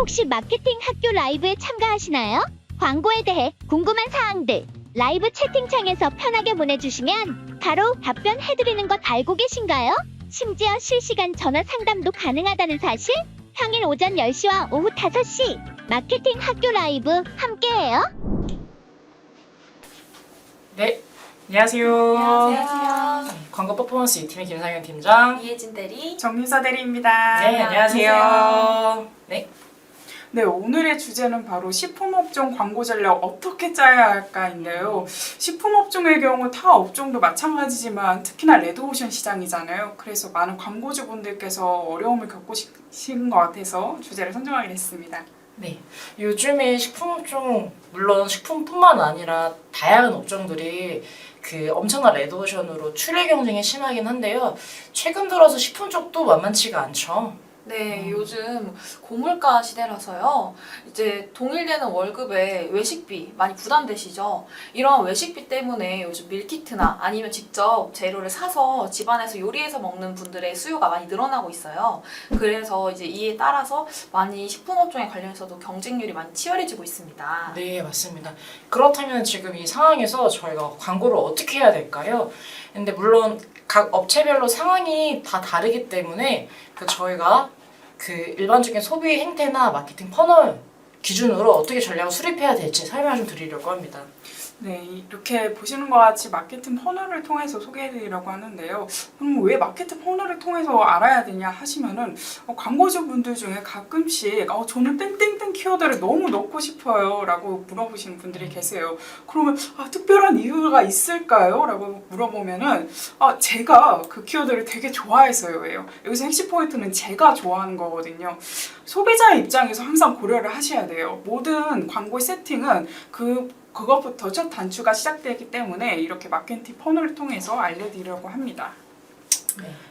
혹시 마케팅 학교 라이브에 참가하시나요? 광고에 대해 궁금한 사항들 라이브 채팅창에서 편하게 보내주시면 바로 답변해드리는 것 알고 계신가요? 심지어 실시간 전화 상담도 가능하다는 사실? 평일 오전 10시와 오후 5시 마케팅 학교 라이브 함께해요. 네, 안녕하세요. 안녕하세요. 광고 퍼포먼스 2팀의 김상현 팀장. 이혜진 대리. 정유사 대리입니다. 네, 안녕하세요. 네. 네, 오늘의 주제는 바로 식품업종 광고 전략 어떻게 짜야 할까인데요. 식품업종의 경우 타 업종도 마찬가지지만 특히나 레드오션 시장이잖아요. 그래서 많은 광고주분들께서 어려움을 겪으신 것 같아서 주제를 선정하게 됐습니다. 네, 요즘에 식품업종, 물론 식품뿐만 아니라 다양한 업종들이 엄청난 레드오션으로 출애 경쟁이 심하긴 한데요. 최근 들어서 식품 쪽도 만만치가 않죠. 네, 요즘 고물가 시대라서요. 이제 동일되는 월급에 외식비 많이 부담되시죠? 이런 외식비 때문에 요즘 밀키트나 아니면 직접 재료를 사서 집안에서 요리해서 먹는 분들의 수요가 많이 늘어나고 있어요. 그래서 이제 이에 따라서 많이 식품업종에 관련해서도 경쟁률이 많이 치열해지고 있습니다. 네, 맞습니다. 그렇다면 지금 이 상황에서 저희가 광고를 어떻게 해야 될까요? 근데 물론 각 업체별로 상황이 다 다르기 때문에 저희가 일반적인 소비 행태나 마케팅 퍼널 기준으로 어떻게 전략을 수립해야 될지 설명을 좀 드리려고 합니다. 네, 이렇게 보시는 것 같이 마케팅 퍼널을 통해서 소개해드리려고 하는데요. 그럼 왜 마케팅 퍼널을 통해서 알아야 되냐 하시면은 광고주분들 중에 가끔씩 저는 땡땡땡 키워드를 너무 넣고 싶어요 라고 물어보시는 분들이 계세요. 그러면 특별한 이유가 있을까요? 라고 물어보면은 제가 그 키워드를 되게 좋아해서요. 여기서 핵심 포인트는 제가 좋아하는 거거든요. 소비자의 입장에서 항상 고려를 하셔야 돼요. 모든 광고 세팅은 그것부터 첫 단추가 시작되기 때문에 이렇게 마케팅 퍼널을 통해서 알려드리려고 합니다.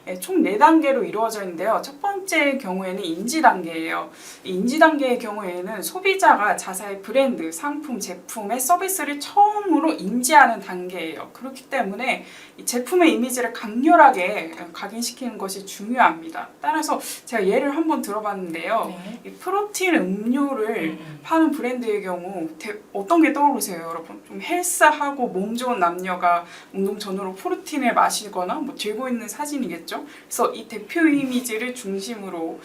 네, 총 4단계로 이루어져 있는데요. 첫 번째 경우에는 인지 단계예요. 인지 단계의 경우에는 소비자가 자사의 브랜드, 상품, 제품의 서비스를 처음으로 인지하는 단계예요. 그렇기 때문에 이 제품의 이미지를 강렬하게 각인시키는 것이 중요합니다. 따라서 제가 예를 한번 들어봤는데요. 네. 이 프로틴 음료를 파는 브랜드의 경우 어떤 게 떠오르세요, 여러분? 좀 헬스하고 몸 좋은 남녀가 운동 전후로 프로틴을 마시거나 들고 있는 사진이겠죠? 그래서 이 대표 이미지를 중심으로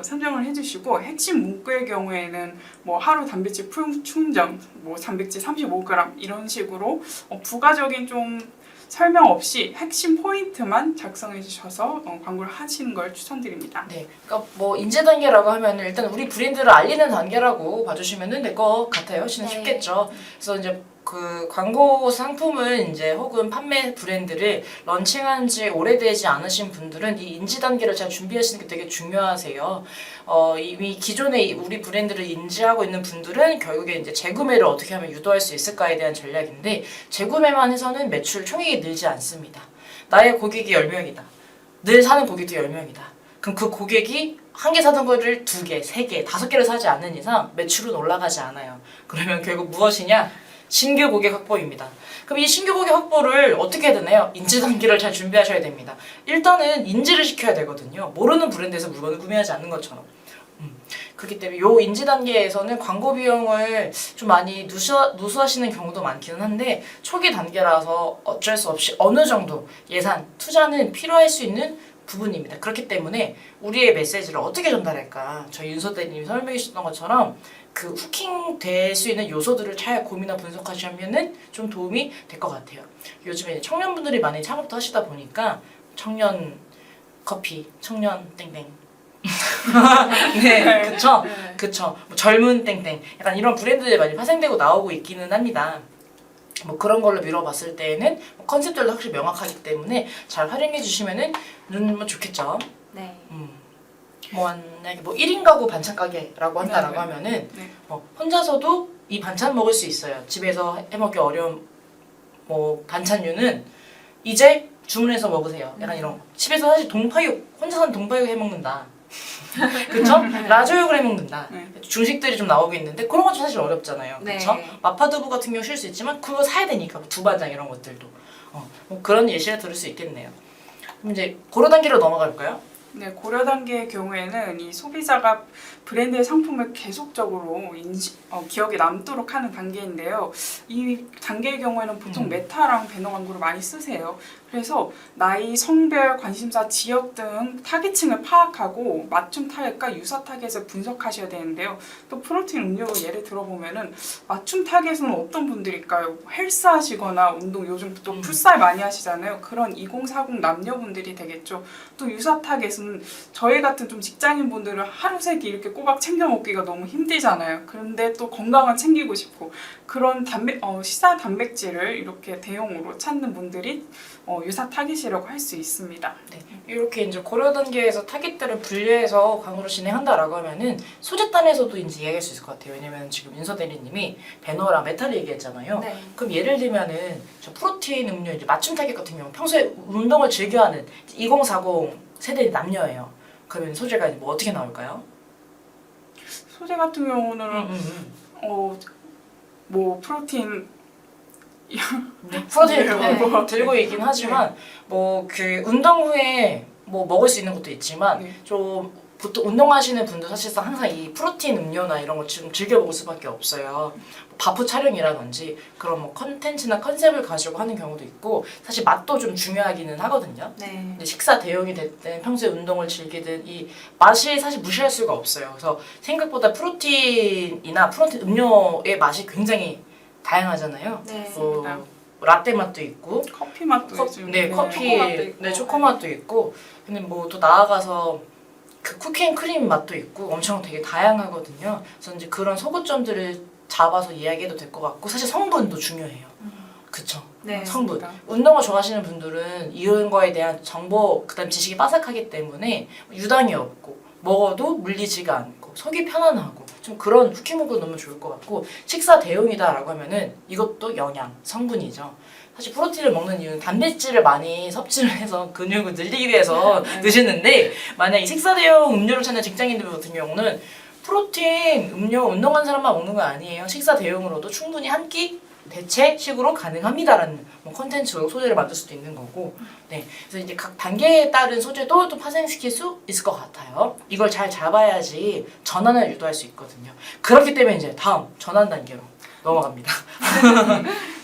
선정을 해주시고 핵심 문구의 경우에는 하루 단백질 충전, 단백질 35g 이런 식으로 부가적인 좀 설명 없이 핵심 포인트만 작성해 주셔서 광고를 하시는 걸 추천드립니다. 네, 그러니까 인지 단계라고 하면 일단 우리 브랜드를 알리는 단계라고 봐주시면 될 것 같아요. 쉽겠죠. 그래서 이제 광고 상품은 혹은 판매 브랜드를 런칭한 지 오래되지 않으신 분들은 이 인지 단계를 잘 준비하시는 게 되게 중요하세요. 이미 기존에 우리 브랜드를 인지하고 있는 분들은 결국에 이제 재구매를 어떻게 하면 유도할 수 있을까에 대한 전략인데 재구매만 해서는 매출 총액이 늘지 않습니다. 나의 고객이 10명이다. 늘 사는 고객도 10명이다. 그럼 그 고객이 한 개 사던 거를 2개, 3개, 5개를 사지 않는 이상 매출은 올라가지 않아요. 그러면 결국 무엇이냐? 신규 고객 확보입니다. 그럼 이 신규 고객 확보를 어떻게 해야 되나요? 인지 단계를 잘 준비하셔야 됩니다. 일단은 인지를 시켜야 되거든요. 모르는 브랜드에서 물건을 구매하지 않는 것처럼. 그렇기 때문에 이 인지 단계에서는 광고 비용을 좀 많이 누수하시는 경우도 많기는 한데 초기 단계라서 어쩔 수 없이 어느 정도 예산, 투자는 필요할 수 있는 부분입니다. 그렇기 때문에 우리의 메시지를 어떻게 전달할까? 저희 윤서 대리님이 설명해 주셨던 것처럼 후킹 될 수 있는 요소들을 잘 고민하고 분석하시면은 좀 도움이 될 것 같아요. 요즘에 청년분들이 많이 창업도 하시다 보니까 청년 커피, 청년 땡땡. 네, 그쵸. 젊은 땡땡. 약간 이런 브랜드들이 많이 파생되고 나오고 있기는 합니다. 그런 걸로 미뤄봤을 때에는 컨셉들도 확실히 명확하기 때문에 잘 활용해 주시면은 좋겠죠. 네. 만약에 1인 가구 반찬 가게라고 한다라고 하면은 혼자서도 이 반찬 먹을 수 있어요. 집에서 해먹기 어려운 반찬류는 이제 주문해서 먹으세요. 약간 이런 거. 집에서 사실 동파육, 혼자서는 동파육 해먹는다. 그쵸? 라조육을 해먹는다. 중식들이 좀 나오고 있는데 그런 건 사실 어렵잖아요. 그쵸? 마파두부 같은 경우 쉴 수 있지만 그거 사야 되니까 두반장 이런 것들도 그런 예시를 들을 수 있겠네요. 그럼 이제 고려 단계로 넘어갈까요? 네, 고려 단계의 경우에는 이 소비자가 브랜드의 상품을 계속적으로 기억에 남도록 하는 단계인데요. 이 단계의 경우에는 보통 메타랑 배너 광고를 많이 쓰세요. 그래서 나이, 성별, 관심사, 지역 등 타깃층을 파악하고 맞춤 타겟과 유사 타겟을 분석하셔야 되는데요. 또 프로틴 음료 예를 들어보면은 맞춤 타겟은 어떤 분들일까요? 헬스 하시거나 운동, 요즘 또 풋살 많이 하시잖아요. 그런 2040 남녀분들이 되겠죠. 또 유사 타겟은 저희 같은 좀 직장인 분들은 하루 세끼 이렇게 꼬박 챙겨 먹기가 너무 힘들잖아요. 그런데 또 건강은 챙기고 싶고 그런 식사 단백질을 이렇게 대용으로 찾는 분들이 유사 타깃이라고 할 수 있습니다. 네, 이렇게 이제 고려 단계에서 타깃들을 분류해서 광고를 진행한다라고 하면은 소재단에서도 이제 이야기할 수 있을 것 같아요. 왜냐면 지금 윤서 대리님이 배너랑 메타를 얘기했잖아요. 네. 그럼 예를 들면은 저 프로틴 음료 이제 맞춤 타깃 같은 경우 평소에 운동을 즐겨하는 2040 세대 남녀예요. 그러면 소재가 이제 뭐 어떻게 나올까요? 소재 같은 경우는 뭐 프로틴 네, 프로틴 네. 들고 있긴 하지만 뭐 그 운동 후에 뭐 먹을 수 있는 것도 있지만 네. 좀 보통 운동하시는 분도 사실상 항상 이 프로틴 음료나 이런 거 지금 즐겨 먹을 수밖에 없어요. 바프 촬영이라든지 그런 뭐 컨텐츠나 컨셉을 가지고 하는 경우도 있고 사실 맛도 좀 중요하기는 하거든요. 네. 근데 식사 대용이 됐든 평소에 운동을 즐기든 이 맛이 사실 무시할 수가 없어요. 그래서 생각보다 프로틴이나 프로틴 음료의 맛이 굉장히 다양하잖아요. 네. 뭐 라떼 맛도 있고 커피 맛도 요즘 네, 커피, 초코맛도 있고. 네, 초코맛도 있고 근데 뭐 또 나아가서 그 쿠키앤크림 맛도 있고 엄청 되게 다양하거든요. 그래서 이제 그런 소구점들을 잡아서 이야기해도 될 것 같고 사실 성분도 중요해요. 그쵸? 네. 성분. 맞습니다. 운동을 좋아하시는 분들은 이런 거에 대한 정보, 그다음 지식이 빠삭하기 때문에 유당이 없고 먹어도 물리지가 않고 속이 편안하고 좀 그런 쿠키무가 너무 좋을 것 같고 식사 대용이다라고 하면은 이것도 영양, 성분이죠. 사실 프로틴을 먹는 이유는 단백질을 많이 섭취를 해서 근육을 늘리기 위해서 드시는데 만약에 식사 대용 음료를 찾는 직장인들 같은 경우는 프로틴 음료 운동하는 사람만 먹는 거 아니에요. 식사 대용으로도 충분히 한 끼 대체식으로 가능합니다라는 뭐 콘텐츠로 소재를 만들 수도 있는 거고, 네. 그래서 이제 각 단계에 따른 소재도 또 파생시킬 수 있을 것 같아요. 이걸 잘 잡아야지 전환을 유도할 수 있거든요. 그렇기 때문에 이제 다음 전환 단계로 넘어갑니다.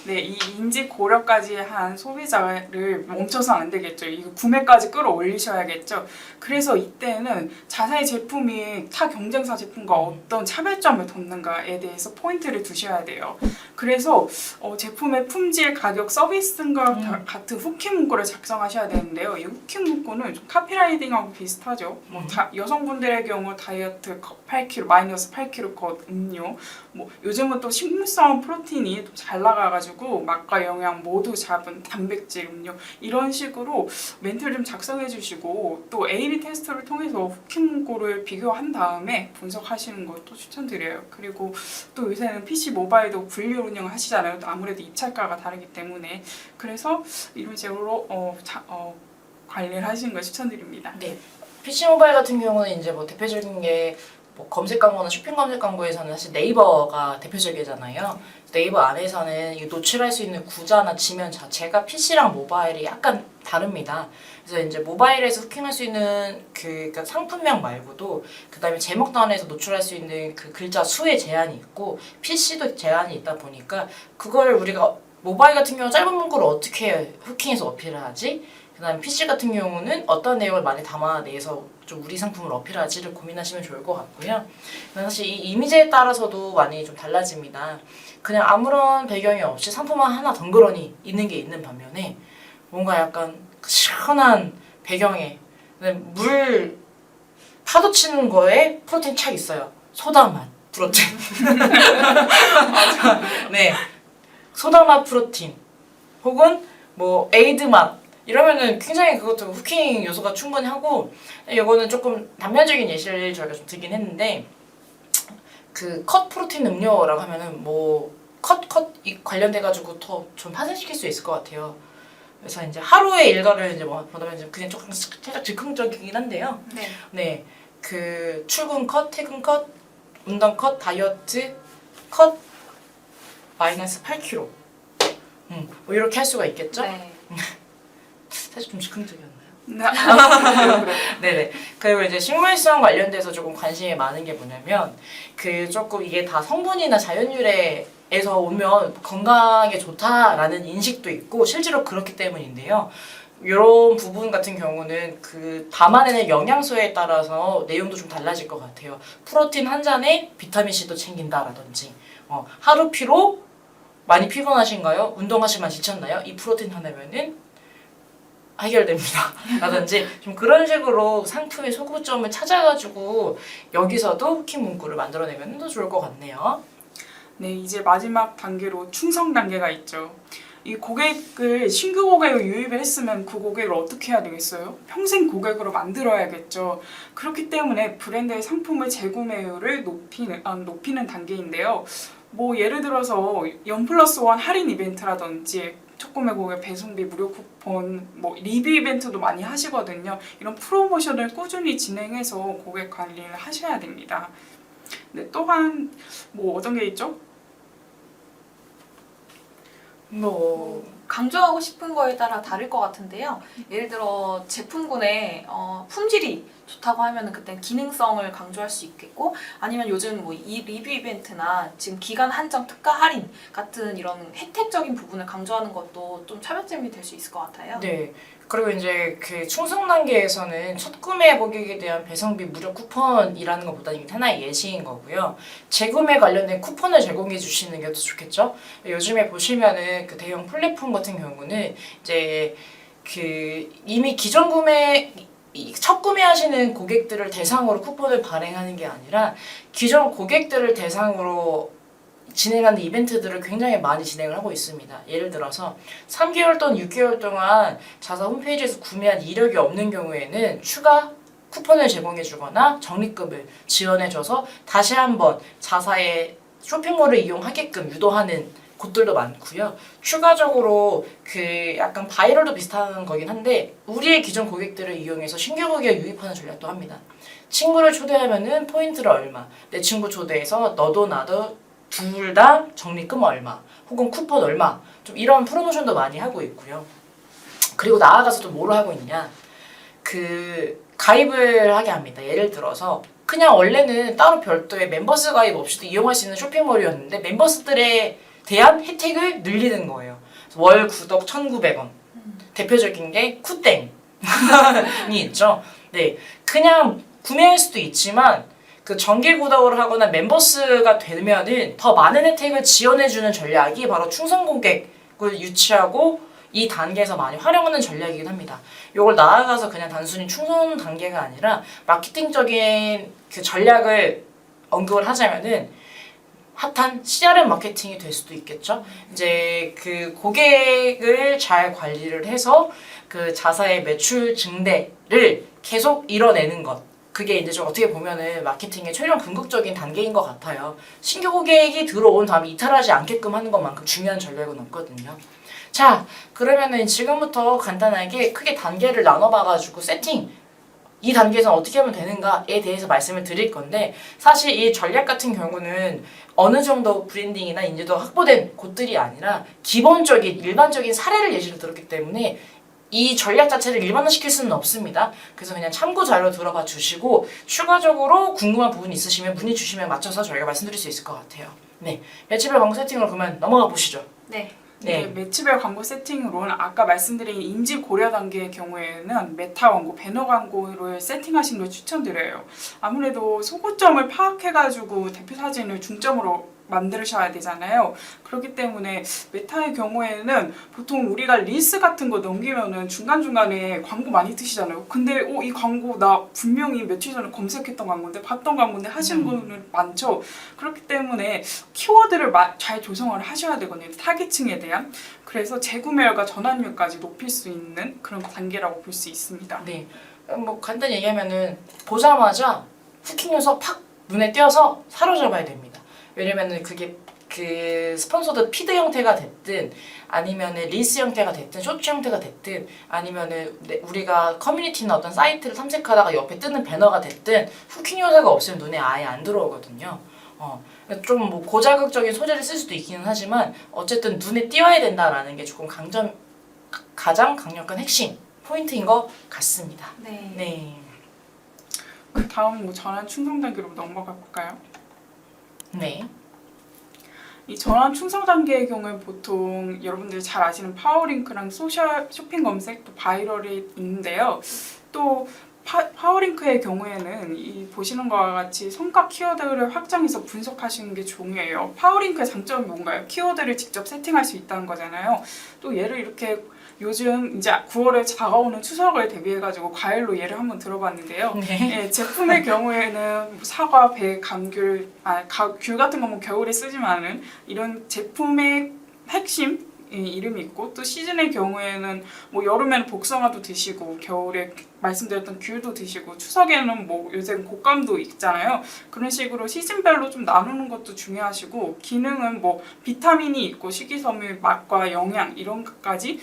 네, 이 인지 고려까지 한 소비자를 멈춰서는 안 되겠죠. 이거 구매까지 끌어올리셔야겠죠. 그래서 이때는 자사의 제품이 타 경쟁사 제품과 어떤 차별점을 뒀는가에 대해서 포인트를 두셔야 돼요. 그래서 제품의 품질, 가격, 서비스 등과 같은 후킹 문구를 작성하셔야 되는데요. 이 후킹 문구는 좀 카피라이팅하고 비슷하죠. 뭐 여성분들의 경우 다이어트 8kg, 마이너스 8kg 컷 음료, 뭐 요즘은 또 식물성 프로틴이 또 잘 나가가지고 맛과 영양 모두 잡은 단백질 음료 이런 식으로 멘트를 좀 작성해 주시고 또 A/B 테스트를 통해서 후킹 문구를 비교한 다음에 분석하시는 것도 추천드려요. 그리고 또 요새는 PC 모바일도 분류 운영 하시잖아요. 아무래도 입찰가가 다르기 때문에 그래서 이런 식으로 관리를 하시는 걸 추천드립니다. 네. PC 모바일 같은 경우는 이제 뭐 대표적인 게 뭐 검색 광고나 쇼핑 검색 광고에서는 사실 네이버가 대표적이잖아요. 네이버 안에서는 이 노출할 수 있는 구자나 지면 자체가 PC랑 모바일이 약간 다릅니다. 그래서 이제 모바일에서 후킹할 수 있는 그러니까 상품명 말고도 그다음에 제목단에서 노출할 수 있는 그 글자 수의 제한이 있고 PC도 제한이 있다 보니까 그걸 우리가 모바일 같은 경우 짧은 문구를 어떻게 후킹해서 어필을 하지? 그다음에 PC 같은 경우는 어떤 내용을 많이 담아내서 좀 우리 상품을 어필하지를 고민하시면 좋을 것 같고요. 사실 이 이미지에 따라서도 많이 좀 달라집니다. 그냥 아무런 배경이 없이 상품만 하나 덩그러니 있는 게 있는 반면에 뭔가 약간 시원한 배경에 물 파도 치는 거에 프로틴 착 있어요. 소다 맛 프로틴. 네, 소다 맛 프로틴 혹은 뭐 에이드 맛 이러면은 굉장히 그것도 후킹 요소가 충분히 하고 이거는 조금 단편적인 예시를 저희가 좀 드긴 했는데 그 컷 프로틴 음료라고 하면은 뭐 컷 관련돼 가지고 더 좀 파생시킬 수 있을 것 같아요. 그래서 이제 하루의 일과를 이제 뭐 보다 보면 그냥 조금 살짝 즉흥적이긴 한데요. 네. 네, 그 출근 컷, 퇴근 컷, 운동 컷, 다이어트 컷, 마이너스 8kg. 뭐 이렇게 할 수가 있겠죠? 네. 사실 좀 즉흥적이었나요? 네. 그래요. 네네. 그리고 이제 식물성 관련돼서 조금 관심이 많은 게 뭐냐면 그 조금 이게 다 성분이나 자연유래에서 오면 건강에 좋다라는 인식도 있고 실제로 그렇기 때문인데요. 이런 부분 같은 경우는 그 담아내는 영양소에 따라서 내용도 좀 달라질 것 같아요. 프로틴 한 잔에 비타민 C도 챙긴다라든지 하루 피로 많이 피곤하신가요? 운동하시면 지쳤나요? 이 프로틴 하나면은 해결됩니다. 라든지 좀 그런 식으로 상품의 소구점을 찾아가지고 여기서도 후킹 문구를 만들어내면 더 좋을 것 같네요. 네, 이제 마지막 단계로 충성 단계가 있죠. 이 고객을 신규 고객을 유입을 했으면 그 고객을 어떻게 해야 되겠어요? 평생 고객으로 만들어야겠죠. 그렇기 때문에 브랜드의 상품의 재구매율을 높이는 단계인데요. 뭐 예를 들어서 연+1 할인 이벤트라든지 첫 구매 고객 배송비 무료 쿠폰, 뭐 리뷰 이벤트도 많이 하시거든요. 이런 프로모션을 꾸준히 진행해서 고객 관리를 하셔야 됩니다. 네, 또한 뭐 어떤 게 있죠? 강조하고 싶은 거에 따라 다를 것 같은데요. 예를 들어 제품군의 품질이 좋다고 하면은 그땐 기능성을 강조할 수 있겠고, 아니면 요즘 뭐 이 리뷰 이벤트나 지금 기간 한정 특가 할인 같은 이런 혜택적인 부분을 강조하는 것도 좀 차별점이 될 수 있을 것 같아요. 네. 그리고 이제 그 충성 단계에서는 첫 구매 고객에 대한 배송비 무료 쿠폰이라는 것보다는 이게 하나의 예시인 거고요. 재구매 관련된 쿠폰을 제공해 주시는 게 더 좋겠죠. 요즘에 보시면은 그 대형 플랫폼 같은 경우는 이제 그 이미 기존 구매 첫 구매하시는 고객들을 대상으로 쿠폰을 발행하는 게 아니라 기존 고객들을 대상으로 진행하는 이벤트들을 굉장히 많이 진행을 하고 있습니다. 예를 들어서 3개월 또는 6개월 동안 자사 홈페이지에서 구매한 이력이 없는 경우에는 추가 쿠폰을 제공해 주거나 적립금을 지원해 줘서 다시 한번 자사의 쇼핑몰을 이용하게끔 유도하는 곳들도 많고요. 추가적으로 그 약간 바이럴도 비슷한 거긴 한데 우리의 기존 고객들을 이용해서 신규 고객을 유입하는 전략도 합니다. 친구를 초대하면은 포인트를 얼마, 내 친구 초대해서 너도 나도 둘 다 적립금 얼마, 혹은 쿠폰 얼마, 좀 이런 프로모션도 많이 하고 있고요. 그리고 나아가서 또 뭐를 하고 있냐, 그 가입을 하게 합니다. 예를 들어서 그냥 원래는 따로 별도의 멤버스 가입 없이도 이용할 수 있는 쇼핑몰이었는데 멤버스들에 대한 혜택을 늘리는 거예요. 월 구독 1,900원. 대표적인 게 쿠땡이 있죠. 네, 그냥 구매할 수도 있지만 그 정기 구독을 하거나 멤버스가 되면은 더 많은 혜택을 지원해주는 전략이 바로 충성 고객을 유치하고 이 단계에서 많이 활용하는 전략이긴 합니다. 이걸 나아가서 그냥 단순히 충성 단계가 아니라 마케팅적인 그 전략을 언급을 하자면은 핫한 CRM 마케팅이 될 수도 있겠죠. 이제 그 고객을 잘 관리를 해서 그 자사의 매출 증대를 계속 이뤄내는 것. 그게 이제 좀 어떻게 보면은 마케팅의 최종 궁극적인 단계인 것 같아요. 신규 고객이 들어온 다음에 이탈하지 않게끔 하는 것만큼 중요한 전략은 없거든요. 자, 그러면은 지금부터 간단하게 크게 단계를 나눠봐가지고 세팅, 이 단계에서 어떻게 하면 되는가에 대해서 말씀을 드릴 건데, 사실 이 전략 같은 경우는 어느 정도 브랜딩이나 인지도가 확보된 곳들이 아니라 기본적인 일반적인 사례를 예시로 들었기 때문에 이 전략 자체를 일반화시킬 수는 없습니다. 그래서 그냥 참고 자료 들어봐 주시고 추가적으로 궁금한 부분이 있으시면 문의 주시면 맞춰서 저희가 말씀드릴 수 있을 것 같아요. 네, 매치별 광고 세팅으로 그러면 넘어가 보시죠. 네. 네, 매치별 광고 세팅으로는 아까 말씀드린 인지 고려 단계의 경우에는 메타 광고, 배너 광고를 세팅하시는 걸 추천드려요. 아무래도 소구점을 파악해가지고 대표 사진을 중점으로 만드셔야 되잖아요. 그렇기 때문에 메타의 경우에는 보통 우리가 릴스 같은 거 넘기면은 중간중간에 광고 많이 뜨시잖아요. 근데 이 광고 나 분명히 며칠 전에 검색했던 광고인데 봤던 광고인데 하시는 분들 많죠. 그렇기 때문에 키워드를 잘 조성을 하셔야 되거든요. 타겟층에 대한. 그래서 재구매율과 전환율까지 높일 수 있는 그런 단계라고 볼 수 있습니다. 네, 뭐 간단히 얘기하면은 보자마자 후킹 요소 팍 눈에 띄어서 사로잡아야 됩니다. 왜냐면은 그게 그 스폰서드 피드 형태가 됐든 아니면은 릴스 형태가 됐든 쇼츠 형태가 됐든 아니면은 우리가 커뮤니티나 어떤 사이트를 탐색하다가 옆에 뜨는 배너가 됐든 후킹 요소가 없으면 눈에 아예 안 들어오거든요. 좀 뭐 고자극적인 소재를 쓸 수도 있기는 하지만 어쨌든 눈에 띄어야 된다라는 게 조금 가장 강력한 핵심 포인트인 것 같습니다. 네. 네. 그 다음 뭐 전환 충성 단계로 넘어가 볼까요? 네. 이 전환 충성 단계의 경우에 보통 여러분들이 잘 아시는 파워링크랑 소셜 쇼핑 검색 또 바이럴이 있는데요. 또 파워링크의 경우에는 이 보시는 것과 같이 성과 키워드를 확장해서 분석하시는 게 중요해요. 파워링크의 장점이 뭔가요? 키워드를 직접 세팅할 수 있다는 거잖아요. 또 얘를 이렇게 요즘 이제 9월에 다가오는 추석을 대비해가지고 과일로 예를 한번 들어봤는데요. 네. 예, 제품의 경우에는 사과, 배, 감귤, 귤 같은 건 뭐 겨울에 쓰지만은 이런 제품의 핵심 이름이 있고 또 시즌의 경우에는 뭐 여름에는 복숭아도 드시고 겨울에 말씀드렸던 귤도 드시고 추석에는 뭐 요새 곶감도 있잖아요. 그런 식으로 시즌별로 좀 나누는 것도 중요하시고 기능은 뭐 비타민이 있고 식이섬유, 맛과 영양 이런 것까지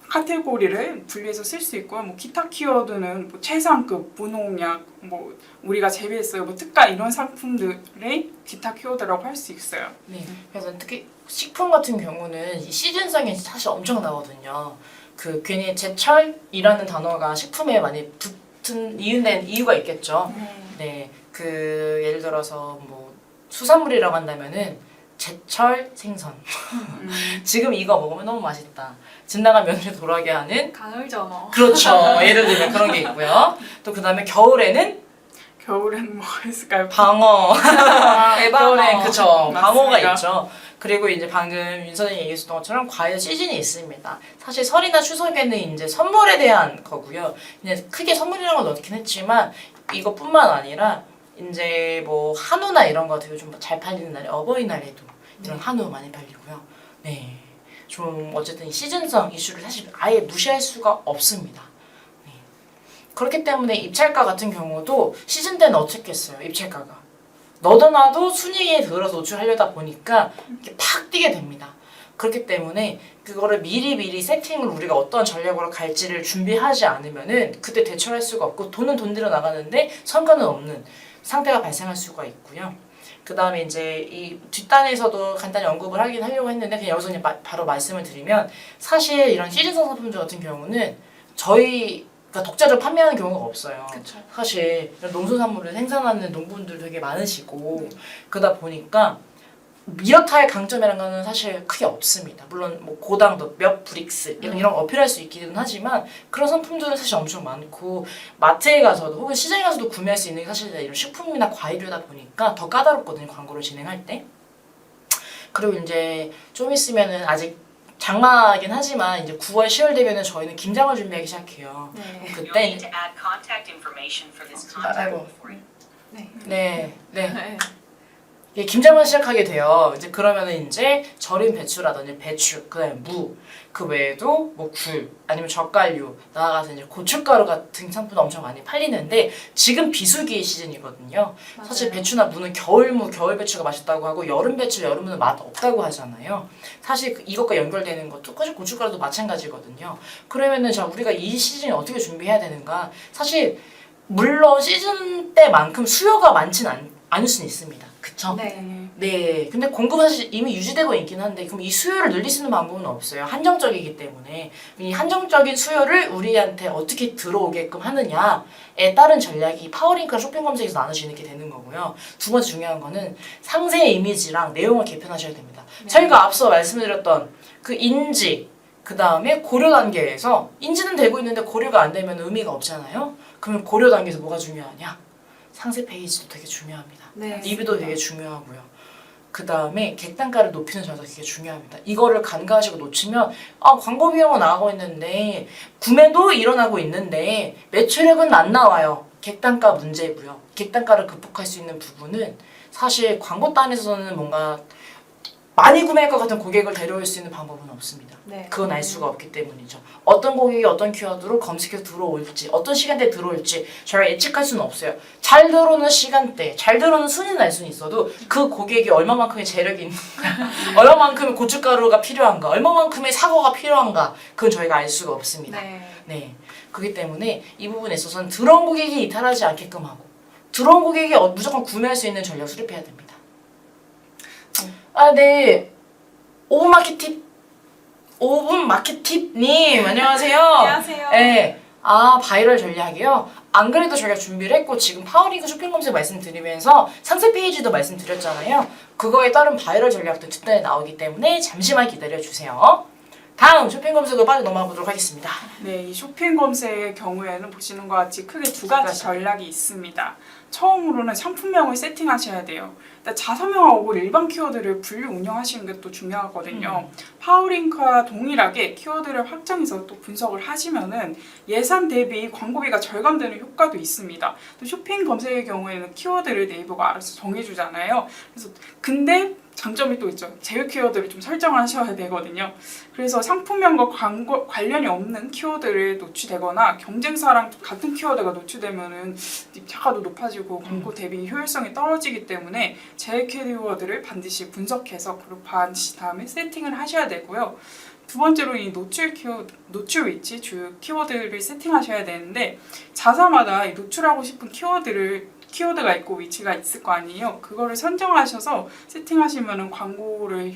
카테고리를 분리해서 쓸 수 있고요. 뭐 기타 키워드는 뭐 최상급, 무농약, 뭐 우리가 재배했어요, 뭐 특가 이런 상품들의 기타 키워드라고 할 수 있어요. 네. 그래서 특히 식품 같은 경우는 이 시즌성이 사실 엄청 나거든요. 그 괜히 제철이라는 단어가 식품에 많이 붙은 이유는 이유가 있겠죠. 네. 그 예를 들어서 뭐 수산물이라고 한다면은 제철 생선. 지금 이거 먹으면 너무 맛있다. 집 나간 며느리 돌아게 하는 가을전어. 그렇죠. 예를 들면 그런 게 있고요. 또 그다음에 겨울에는 겨울엔 뭐가 있을까요? 방어. 대방어. 겨울엔 그쵸. 방어가 맞습니다. 있죠. 그리고 이제 방금 윤 선생님이 얘기했던 것처럼 과일 시즌이 있습니다. 사실 설이나 추석에는 이제 선물에 대한 거고요. 그냥 크게 선물이라는 건 넣긴 했지만 이것뿐만 아니라 이제 뭐 한우나 이런 거 되게 좀 잘 팔리는 날에 어버이날에도 이런 한우 많이 팔리고요. 네. 좀 어쨌든 시즌성 이슈를 사실 아예 무시할 수가 없습니다. 네. 그렇기 때문에 입찰가 같은 경우도 시즌 때는 어떻겠어요, 입찰가가. 너도나도 순위에 들어서 노출하려다 보니까 이렇게 팍 뛰게 됩니다. 그렇기 때문에 그거를 미리 세팅을 우리가 어떤 전략으로 갈지를 준비하지 않으면은 그때 대처할 수가 없고 돈은 돈대로 나가는데 성과는 없는 상태가 발생할 수가 있고요. 그 다음에 이제 이 뒷단에서도 간단히 언급을 하려고 했는데 그냥 여기서 그냥 바로 말씀을 드리면 사실 이런 시즌성 상품들 같은 경우는 저희가 독자적으로 판매하는 경우가 없어요. 그쵸. 사실 이런 농수산물을 생산하는 농부분들 되게 많으시고 그러다 보니까 이렇다 할 강점이라는 거는 사실 크게 없습니다. 물론 뭐 고당도 몇 브릭스 이런 거 어필할 수 있기는 하지만 그런 상품들은 사실 엄청 많고 마트에 가서도 혹은 시장에 가서도 구매할 수 있는 게 사실 이런 식품이나 과일이다 보니까 더 까다롭거든요. 광고를 진행할 때. 그리고 이제 좀 있으면은 아직 장마긴 하지만 이제 9월, 10월 되면은 저희는 김장을 준비하기 시작해요. 네. 그때 You'll need to add contact information for this contact 아이고. before you. 네. 네. 네. 예, 김장을 시작하게 돼요. 이제 그러면은 이제 절인 배추라든지 배추, 그다음에 무, 그 외에도 뭐 굴, 아니면 젓갈류, 나아가서 이제 고춧가루 같은 상품도 엄청 많이 팔리는데 지금 비수기 시즌이거든요. 사실 맞아요. 배추나 무는 겨울무, 겨울 배추가 맛있다고 하고 여름 배추, 여름무는 맛 없다고 하잖아요. 사실 이것과 연결되는 것도 고춧가루도 마찬가지거든요. 그러면은 자 우리가 이 시즌에 어떻게 준비해야 되는가? 사실 물론 시즌 때만큼 수요가 많진 않을 수는 있습니다. 그쵸? 네. 네. 근데 공급은 사실 이미 유지되고 있긴 한데 그럼 이 수요를 늘릴 수 있는 방법은 없어요. 한정적이기 때문에. 이 한정적인 수요를 우리한테 어떻게 들어오게끔 하느냐에 따른 전략이 파워링크랑 쇼핑 검색에서 나눠지는 게 되는 거고요. 두 번째 중요한 거는 상세 이미지랑 내용을 개편하셔야 됩니다. 네. 저희가 앞서 말씀드렸던 그 인지, 그 다음에 고려 단계에서 인지는 되고 있는데 고려가 안 되면 의미가 없잖아요. 그러면 고려 단계에서 뭐가 중요하냐? 상세 페이지도 되게 중요합니다. 네. 리뷰도 되게 중요하고요. 그 다음에 객단가를 높이는 전략도 되게 중요합니다. 이거를 간과하시고 놓치면 광고 비용은 나가고 있는데 구매도 일어나고 있는데 매출액은 안 나와요. 객단가 문제고요. 객단가를 극복할 수 있는 부분은 사실 광고단에서는 뭔가 많이 구매할 것 같은 고객을 데려올 수 있는 방법은 없습니다. 네. 그건 알 수가 없기 때문이죠. 어떤 고객이 어떤 키워드로 검색해서 들어올지, 어떤 시간대에 들어올지 저희가 예측할 수는 없어요. 잘 들어오는 시간대, 잘 들어오는 순위는 알 수는 있어도 그 고객이 얼마만큼의 재력이 있는가, 얼마만큼의 고춧가루가 필요한가, 얼마만큼의 사과가 필요한가, 그건 저희가 알 수가 없습니다. 네. 네. 그렇기 때문에 이 부분에 있어서는 들어온 고객이 이탈하지 않게끔 하고 들어온 고객이 무조건 구매할 수 있는 전략 수립해야 됩니다. 네. 오버마켓 팁 5분 마켓 팁님 안녕하세요. 안녕하세요. 네. 바이럴 전략이요? 안 그래도 저희가 준비를 했고 지금 파워링크 쇼핑 검색 말씀드리면서 상세 페이지도 말씀드렸잖아요. 그거에 따른 바이럴 전략도 뒷단에 나오기 때문에 잠시만 기다려주세요. 다음 쇼핑 검색으로 빠져 넘어가 보도록 하겠습니다. 네, 이 쇼핑 검색의 경우에는 보시는 것 같이 크게 두 가지 전략이 있습니다. 처음으로는 상품명을 세팅하셔야 돼요. 일단 자사명하고 일반 키워드를 분류 운영하시는 게 또 중요하거든요. 파워링크와 동일하게 키워드를 확장해서 또 분석을 하시면은 예산 대비 광고비가 절감되는 효과도 있습니다. 또 쇼핑 검색의 경우에는 키워드를 네이버가 알아서 정해주잖아요. 그래서 근데 장점이 또 있죠. 제휴 키워드를 좀 설정하셔야 되거든요. 그래서 상품명과 광고 관련이 없는 키워드를 노출되거나 경쟁사랑 같은 키워드가 노출되면은 입찰가도 높아지고 광고 대비 효율성이 떨어지기 때문에 제휴 키워드를 반드시 분석해서 그룹한 다음에 세팅을 하셔야 되고요. 두 번째로 이 노출 위치 주요 키워드를 세팅하셔야 되는데 자사마다 이 노출하고 싶은 키워드가 있고 위치가 있을 거 아니에요. 그거를 선정하셔서 세팅하시면은 광고를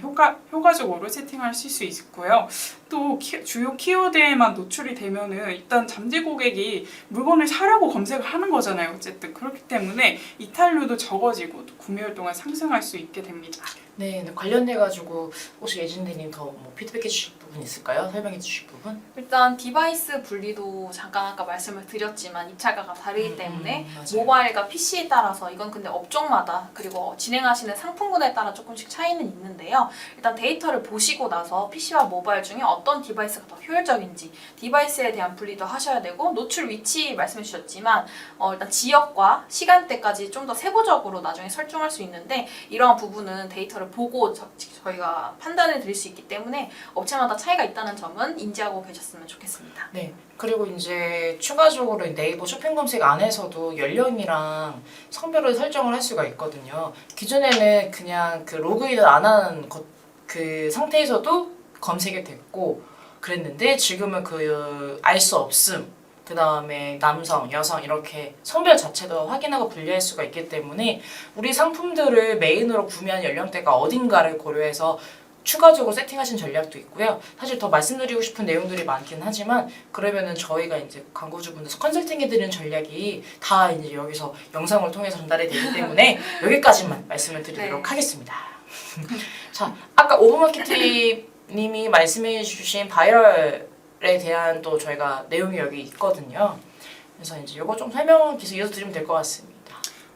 효과적으로 세팅하실 수 있고요. 또 주요 키워드에만 노출이 되면은 일단 잠재 고객이 물건을 사려고 검색을 하는 거잖아요. 어쨌든 그렇기 때문에 이탈률도 적어지고 또 구매 활동가 상승할 수 있게 됩니다. 네, 관련돼가지고 혹시 예진대님 더 뭐 피드백해 주실 부분 있을까요? 설명해 주실 부분? 일단 디바이스 분리도 잠깐 아까 말씀을 드렸지만 입찰가가 다르기 때문에 맞아요. 모바일과 PC에 따라서 이건 근데 업종마다 그리고 진행하시는 상품군에 따라 조금씩 차이는 있는데요. 일단 데이터를 보시고 나서 PC와 모바일 중에 어떤 디바이스가 더 효율적인지 디바이스에 대한 분리도 하셔야 되고 노출 위치 말씀해 주셨지만 일단 지역과 시간대까지 좀 더 세부적으로 나중에 설정할 수 있는데 이러한 부분은 데이터를 보고 저희가 판단을 드릴 수 있기 때문에 업체마다 차이가 있다는 점은 인지하고 계셨으면 좋겠습니다. 네. 그리고 이제 추가적으로 네이버 쇼핑 검색 안에서도 연령이랑 성별을 설정을 할 수가 있거든요. 기존에는 그냥 그 로그인을 안 하는 그 상태에서도 검색이 됐고 그랬는데 지금은 그 알 수 없음 그 다음에 남성, 여성 이렇게 성별 자체도 확인하고 분리할 수가 있기 때문에 우리 상품들을 메인으로 구매한 연령대가 어딘가를 고려해서 추가적으로 세팅하신 전략도 있고요. 사실 더 말씀드리고 싶은 내용들이 많긴 하지만 그러면은 저희가 이제 광고주분들 컨설팅 해드리는 전략이 다 이제 여기서 영상을 통해서 전달이 되기 때문에 여기까지만 말씀을 드리도록 네. 하겠습니다. 자, 아까 오브마케팅님이 말씀해주신 바이럴에 대한 또 저희가 내용이 여기 있거든요. 그래서 이제 이거 좀 설명 계속 이어서 드리면 될 것 같습니다.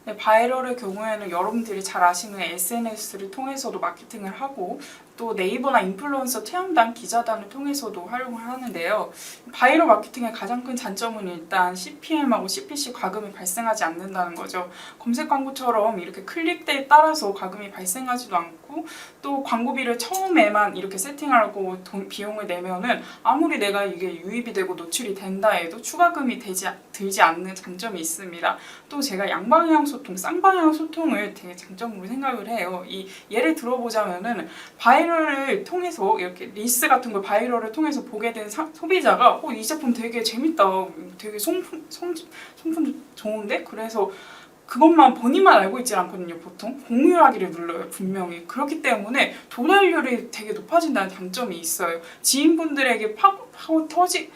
네, 바이럴의 경우에는 여러분들이 잘 아시는 SNS를 통해서도 마케팅을 하고 또 네이버나 인플루언서 체험단, 기자단을 통해서도 활용을 하는데요. 바이럴 마케팅의 가장 큰 장점은 일단 CPM하고 CPC 과금이 발생하지 않는다는 거죠. 검색 광고처럼 이렇게 클릭대에 따라서 과금이 발생하지도 않고 또 광고비를 처음에만 이렇게 세팅하고 비용을 내면은 아무리 내가 이게 유입이 되고 노출이 된다 해도 추가금이 들지 않는 장점이 있습니다. 또 제가 양방향 소통, 쌍방향 소통을 되게 장점으로 생각을 해요. 예를 들어보자면은 바이럴을 통해서 이렇게 리스 같은 걸 바이럴을 통해서 보게 된 소비자가 이 제품 되게 재밌다, 되게 손품 좋은데? 그래서 그것만 본인만 알고 있지 않거든요. 보통 공유하기를 눌러요. 분명히. 그렇기 때문에 도달률이 되게 높아진다는 장점이 있어요. 지인분들에게 퍼뜨려지기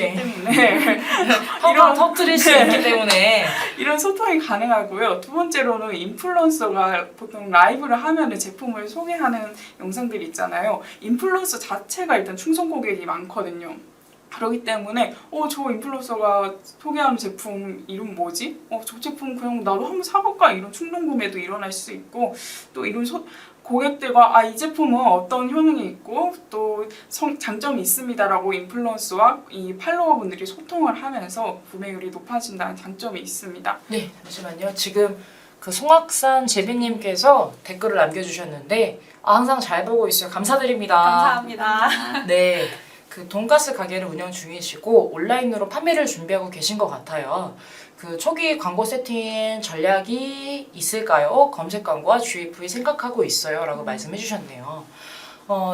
네. 때문에 이런 터뜨릴 수 있기 때문에 이런 소통이 가능하고요. 두 번째로는 인플루언서가 보통 라이브를 하면은 제품을 소개하는 영상들이 있잖아요. 인플루언서 자체가 일단 충성 고객이 많거든요. 그렇기 때문에 저 인플루언서가 소개하는 제품 이름 뭐지? 저 제품 그냥 나도 한번 사볼까? 이런 충동 구매도 일어날 수 있고 또 이런 고객들과 이 제품은 어떤 효능이 있고 또 장점이 있습니다라고 인플루언서와 이 팔로워분들이 소통을 하면서 구매율이 높아진다는 장점이 있습니다. 네, 잠시만요. 지금 그 송악산 제비님께서 댓글을 남겨주셨는데 항상 잘 보고 있어요. 감사드립니다. 감사합니다. 네, 그 돈가스 가게를 운영 중이시고 온라인으로 판매를 준비하고 계신 것 같아요. 그 초기 광고 세팅 전략이 있을까요? 검색 광고와 GFE 생각하고 있어요. 라고 말씀해 주셨네요.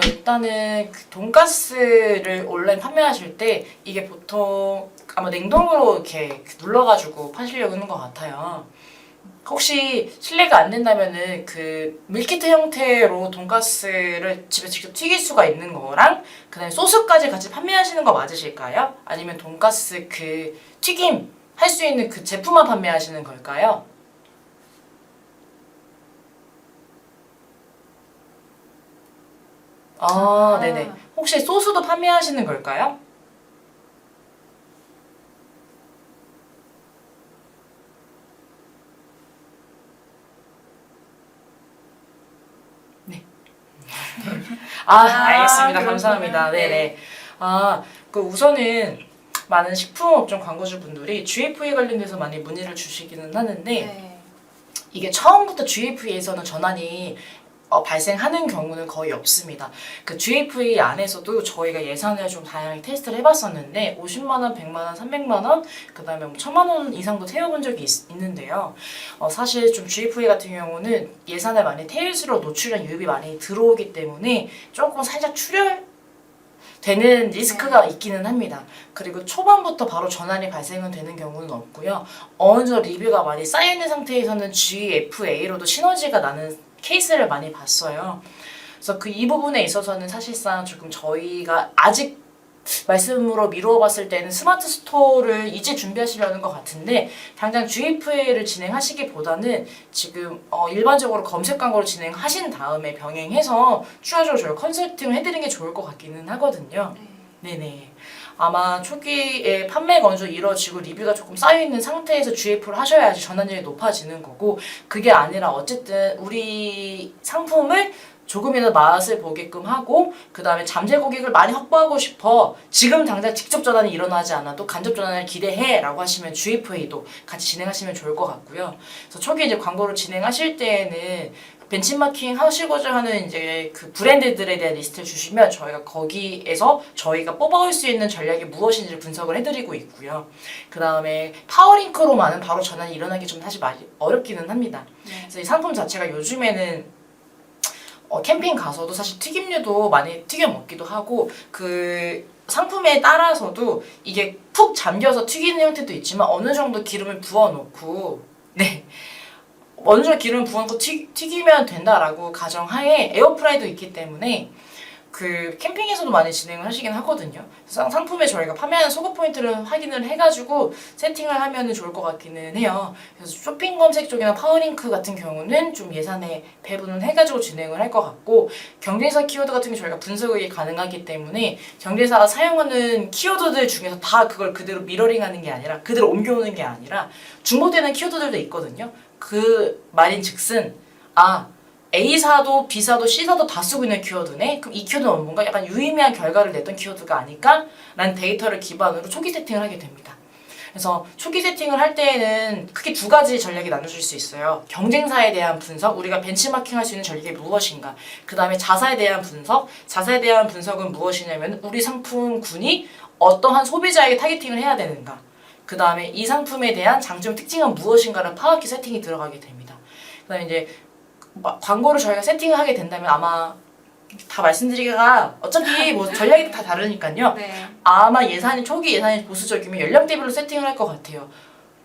일단은 그 돈가스를 온라인 판매하실 때 이게 보통 아마 냉동으로 이렇게 눌러가지고 파시려고 하는 것 같아요. 혹시 실례가 안 된다면은 그 밀키트 형태로 돈가스를 집에 직접 튀길 수가 있는 거랑 그다음에 소스까지 같이 판매하시는 거 맞으실까요? 아니면 돈가스 그 튀김 할 수 있는 그 제품만 판매하시는 걸까요? 아, 네네. 혹시 소스도 판매하시는 걸까요? 알겠습니다. 그렇구나. 감사합니다. 네네. 그 우선은 많은 식품업종 광고주분들이 GFE 관련돼서 많이 문의를 주시기는 하는데 네. 이게 처음부터 GFE에서는 전환이 발생하는 경우는 거의 없습니다. 그 GFE 안에서도 저희가 예산을 좀 다양하게 테스트를 해봤었는데 50만 원, 100만 원, 300만 원, 그 다음에 뭐 1000만 원 이상도 태워본 적이 있는데요. 사실 좀 GFE 같은 경우는 예산을 많이 태울수록 노출이랑 유입이 많이 들어오기 때문에 조금 살짝 되는 리스크가 있기는 합니다. 그리고 초반부터 바로 전환이 발생은 되는 경우는 없고요. 어느 정도 리뷰가 많이 쌓여있는 상태에서는 GFA로도 시너지가 나는 케이스를 많이 봤어요. 그래서 이 부분에 있어서는 사실상 조금 저희가 아직 말씀으로 미루어 봤을 때는 스마트 스토어를 이제 준비하시려는 것 같은데 당장 GFA를 진행하시기보다는 지금 일반적으로 검색 광고를 진행하신 다음에 병행해서 추가적으로 저희 컨설팅을 해드리는 게 좋을 것 같기는 하거든요. 네네. 아마 초기에 판매 건수 이루어지고 리뷰가 조금 쌓여있는 상태에서 GF를 하셔야지 전환율이 높아지는 거고 그게 아니라 어쨌든 우리 상품을 조금이라도 맛을 보게끔 하고 그 다음에 잠재 고객을 많이 확보하고 싶어 지금 당장 직접 전환이 일어나지 않아도 간접 전환을 기대해 라고 하시면 GFA도 같이 진행하시면 좋을 것 같고요. 그래서 초기에 이제 광고를 진행하실 때에는 벤치마킹 하시고자 하는 이제 그 브랜드들에 대한 리스트를 주시면 저희가 거기에서 저희가 뽑아올 수 있는 전략이 무엇인지를 분석을 해드리고 있고요. 그 다음에 파워링크로만은 바로 전환이 일어나기 좀 사실 많이 어렵기는 합니다. 그래서 이 상품 자체가 요즘에는 캠핑 가서도 사실 튀김류도 많이 튀겨 먹기도 하고 그 상품에 따라서도 이게 푹 잠겨서 튀기는 형태도 있지만 어느 정도 기름을 부어놓고 어느 정도 기름을 부어놓고 튀기면 된다라고 가정하에 에어프라이도 있기 때문에 그 캠핑에서도 많이 진행을 하시긴 하거든요. 그래서 상품에 저희가 판매하는 소구 포인트를 확인을 해가지고 세팅을 하면 좋을 것 같기는 해요. 그래서 쇼핑 검색 쪽이나 파워링크 같은 경우는 좀 예산에 배분을 해가지고 진행을 할 것 같고 경쟁사 키워드 같은 게 저희가 분석이 가능하기 때문에 경쟁사가 사용하는 키워드들 중에서 다 그걸 그대로 미러링하는 게 아니라 그대로 옮겨오는 게 아니라 중복되는 키워드들도 있거든요. 그 말인즉슨 A사도 B사도 C사도 다 쓰고 있는 키워드네? 그럼 이 키워드는 뭔가 약간 유의미한 결과를 냈던 키워드가 아닐까? 라는 데이터를 기반으로 초기 세팅을 하게 됩니다. 그래서 초기 세팅을 할 때에는 크게 두 가지 전략이 나눠질 수 있어요. 경쟁사에 대한 분석, 우리가 벤치마킹 할 수 있는 전략이 무엇인가? 그 다음에 자사에 대한 분석, 자사에 대한 분석은 무엇이냐면 우리 상품군이 어떠한 소비자에게 타겟팅을 해야 되는가? 그 다음에 이 상품에 대한 장점 특징은 무엇인가를 파악해 세팅이 들어가게 됩니다. 그 다음에 이제 광고를 저희가 세팅을 하게 된다면 아마 다 말씀드리기가 어차피 뭐 전략이 다 다르니까요. 네. 아마 초기 예산이 보수적이면 연령대별로 세팅을 할 것 같아요.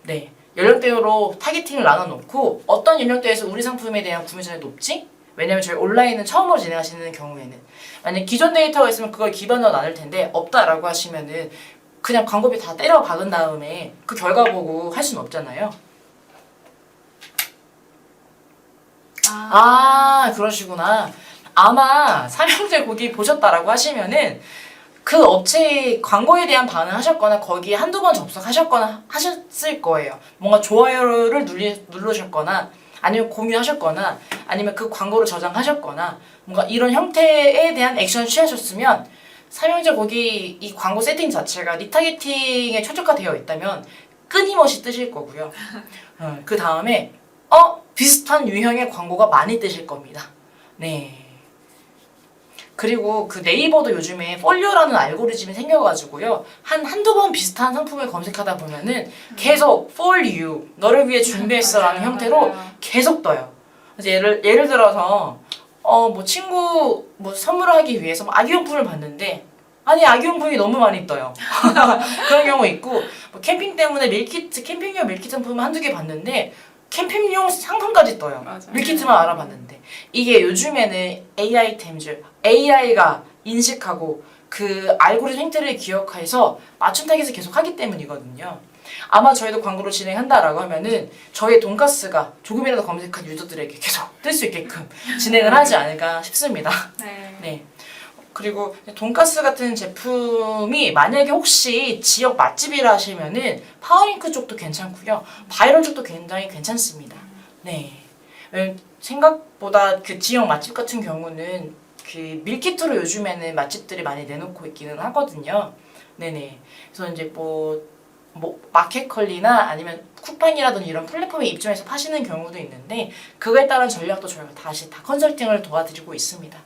네. 연령대로 타겟팅을 나눠놓고 어떤 연령대에서 우리 상품에 대한 구매전이 높지? 왜냐면 저희 온라인은 처음으로 진행하시는 경우에는 만약 기존 데이터가 있으면 그걸 기반으로 나눌 텐데 없다라고 하시면은 그냥 광고비 다 때려 박은 다음에 그 결과 보고 할 수는 없잖아요. 그러시구나. 아마 삼형제 고기 보셨다라고 하시면은 그 업체의 광고에 대한 반응을 하셨거나 거기에 한두 번 접속하셨거나 하셨을 거예요. 뭔가 좋아요를 누르셨거나 아니면 공유하셨거나 아니면 그 광고를 저장하셨거나 뭔가 이런 형태에 대한 액션을 취하셨으면 삼형제 고기 이 광고 세팅 자체가 리타겟팅에 최적화되어 있다면 끊임없이 뜨실 거고요. 그 다음에 비슷한 유형의 광고가 많이 뜨실 겁니다. 네. 그리고 그 네이버도 요즘에 폴리오라는 알고리즘이 생겨가지고요. 한두 번 비슷한 상품을 검색하다 보면은 계속 for you, 너를 위해 준비했어라는 형태로 계속 떠요. 그래서 예를 들어서 뭐 친구 뭐 선물을 하기 위해서 뭐 아기용품을 봤는데 아니 아기용품이 너무 많이 떠요. 그런 경우 있고 뭐 캠핑 때문에 캠핑용 밀키트 상품을 한두 개 봤는데 캠핑용 상품까지 떠요. 맞아요. 밀키트만 알아봤는데 이게 요즘에는 AI템즈, AI가 인식하고 그 알고리즘 행태를 기억해서 맞춤 타깃을 계속 하기 때문이거든요. 아마 저희도 광고를 진행한다라고 하면은 저희 돈가스가 조금이라도 검색한 유저들에게 계속 뜰 수 있게끔 진행을 하지 않을까 싶습니다. 네. 네. 그리고 돈가스 같은 제품이 만약에 혹시 지역 맛집이라 하시면은 파워링크 쪽도 괜찮고요. 바이럴 쪽도 굉장히 괜찮습니다. 네. 생각보다 그 지역 맛집 같은 경우는 그 밀키트로 요즘에는 맛집들이 많이 내놓고 있기는 하거든요. 네네. 그래서 이제 뭐 마켓컬리나 아니면 쿠팡이라든지 이런 플랫폼에 입점해서 파시는 경우도 있는데 그거에 따른 전략도 저희가 다시 다 컨설팅을 도와드리고 있습니다.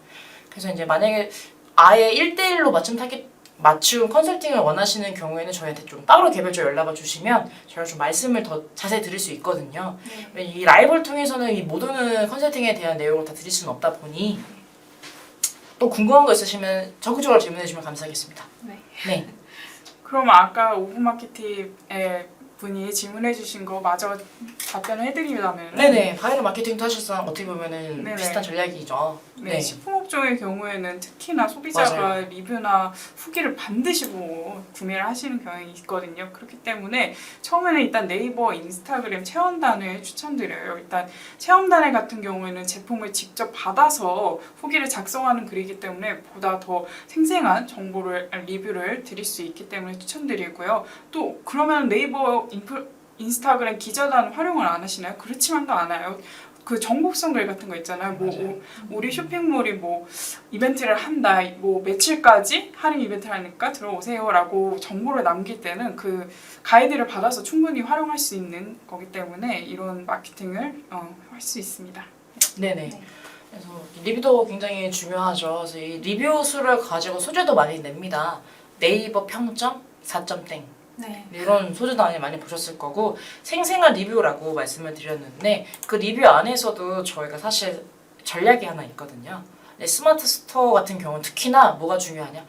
그래서 이제 만약에 아예 1대1로 맞춤 컨설팅을 원하시는 경우에는 저희한테 좀 따로 개별적으로 연락을 주시면 저희가 좀 말씀을 더 자세히 드릴 수 있거든요. 이 라이브를 통해서는 이 모든 컨설팅에 대한 내용을 다 드릴 수는 없다 보니 또 궁금한 거 있으시면 적극적으로 질문해 주시면 감사하겠습니다. 네. 네. 그럼 아까 오픈마케팅에 분이 질문해 주신 거 마저 답변을 해드리자면 네네. 바이럴 마케팅도 사실상 어떻게 보면은 네네. 비슷한 전략이죠. 네, 식품업종의 경우에는 특히나 소비자가 맞아요. 리뷰나 후기를 반드시 보고 구매를 하시는 경향이 있거든요. 그렇기 때문에 처음에는 일단 네이버, 인스타그램 체험단을 추천드려요. 일단 체험단회 같은 경우에는 제품을 직접 받아서 후기를 작성하는 글이기 때문에 보다 더 생생한 정보를 리뷰를 드릴 수 있기 때문에 추천드리고요. 또 그러면 네이버, 인스타그램 기자단 활용을 안 하시나요? 그렇지만도 않아요. 그 정보성 글 같은 거 있잖아요. 우리 쇼핑몰이 이벤트를 한다. 며칠까지 할인 이벤트를 하니까 들어오세요라고 정보를 남길 때는 그 가이드를 받아서 충분히 활용할 수 있는 거기 때문에 이런 마케팅을 할 수 있습니다. 네네. 그래서 리뷰도 굉장히 중요하죠. 그래서 이 리뷰 수를 가지고 소재도 많이 냅니다. 네이버 평점 4점땡. 네. 이런 소재도 많이 보셨을 거고 생생한 리뷰라고 말씀을 드렸는데 그 리뷰 안에서도 저희가 사실 전략이 하나 있거든요. 스마트 스토어 같은 경우는 특히나 뭐가 중요하냐?